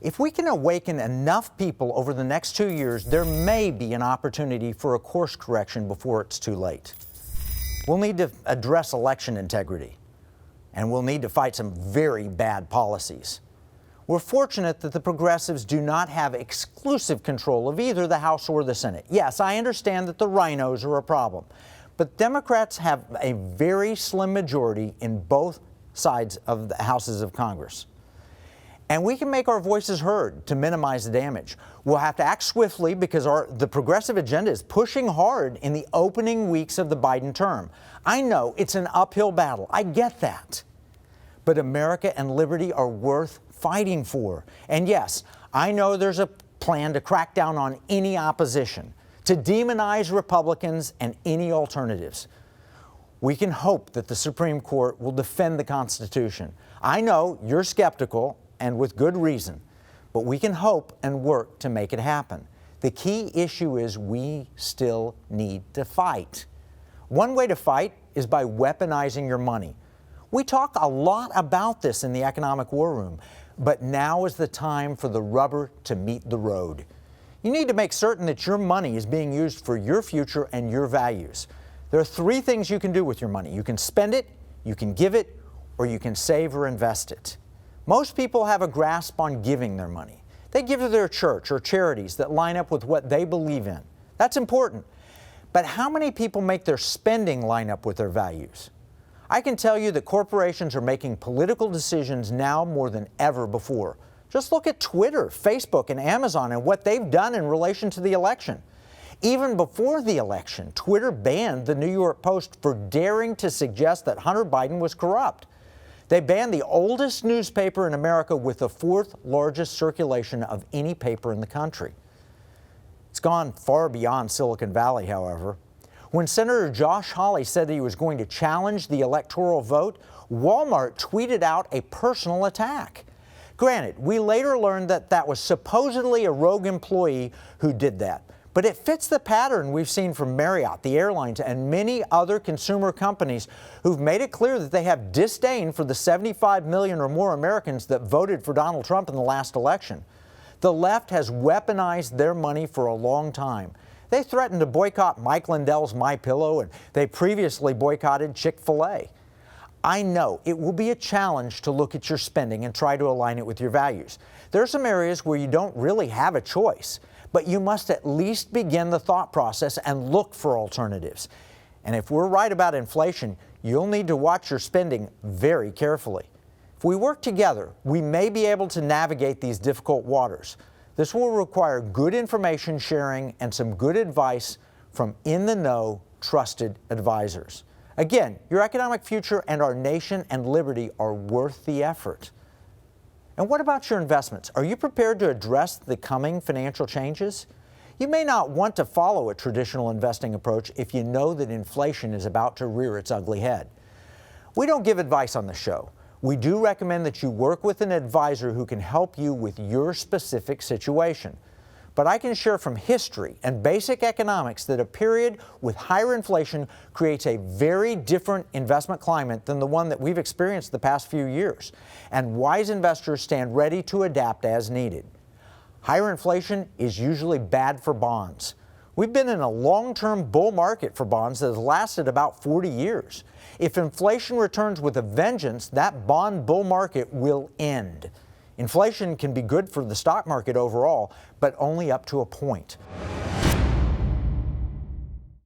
If we can awaken enough people over the next 2 years, there may be an opportunity for a course correction before it's too late. We'll need to address election integrity, and we'll need to fight some very bad policies. We're fortunate that the progressives do not have exclusive control of either the House or the Senate. Yes, I understand that the rhinos are a problem, but Democrats have a very slim majority in both sides of the houses of Congress. And we can make our voices heard to minimize the damage. We'll have to act swiftly because the progressive agenda is pushing hard in the opening weeks of the Biden term. I know it's an uphill battle. I get that. But America and liberty are worth fighting for. And yes, I know there's a plan to crack down on any opposition, to demonize Republicans and any alternatives. We can hope that the Supreme Court will defend the Constitution. I know you're skeptical, and with good reason, but we can hope and work to make it happen. The key issue is we still need to fight. One way to fight is by weaponizing your money. We talk a lot about this in the economic war room, but now is the time for the rubber to meet the road. You need to make certain that your money is being used for your future and your values. There are 3 things you can do with your money. You can spend it, you can give it, or you can save or invest it. Most people have a grasp on giving their money. They give to their church or charities that line up with what they believe in. That's important. But how many people make their spending line up with their values? I can tell you that corporations are making political decisions now more than ever before. Just look at Twitter, Facebook, and Amazon and what they've done in relation to the election. Even before the election, Twitter banned the New York Post for daring to suggest that Hunter Biden was corrupt. They banned the oldest newspaper in America with the 4th largest circulation of any paper in the country. It's gone far beyond Silicon Valley, however. When Senator Josh Hawley said that he was going to challenge the electoral vote, Walmart tweeted out a personal attack. Granted, we later learned that that was supposedly a rogue employee who did that. But it fits the pattern we've seen from Marriott, the airlines, and many other consumer companies who've made it clear that they have disdain for the 75 million or more Americans that voted for Donald Trump in the last election. The left has weaponized their money for a long time. They threatened to boycott Mike Lindell's MyPillow, and they previously boycotted Chick-fil-A. I know it will be a challenge to look at your spending and try to align it with your values. There are some areas where you don't really have a choice, but you must at least begin the thought process and look for alternatives. And if we're right about inflation, you'll need to watch your spending very carefully. If we work together, we may be able to navigate these difficult waters. This will require good information sharing and some good advice from in-the-know, trusted advisors. Again, your economic future and our nation and liberty are worth the effort. And what about your investments? Are you prepared to address the coming financial changes? You may not want to follow a traditional investing approach if you know that inflation is about to rear its ugly head. We don't give advice on the show. We do recommend that you work with an advisor who can help you with your specific situation. But I can share from history and basic economics that a period with higher inflation creates a very different investment climate than the one that we've experienced the past few years. And wise investors stand ready to adapt as needed. Higher inflation is usually bad for bonds. We've been in a long-term bull market for bonds that has lasted about 40 years. If inflation returns with a vengeance, that bond bull market will end. Inflation can be good for the stock market overall, but only up to a point.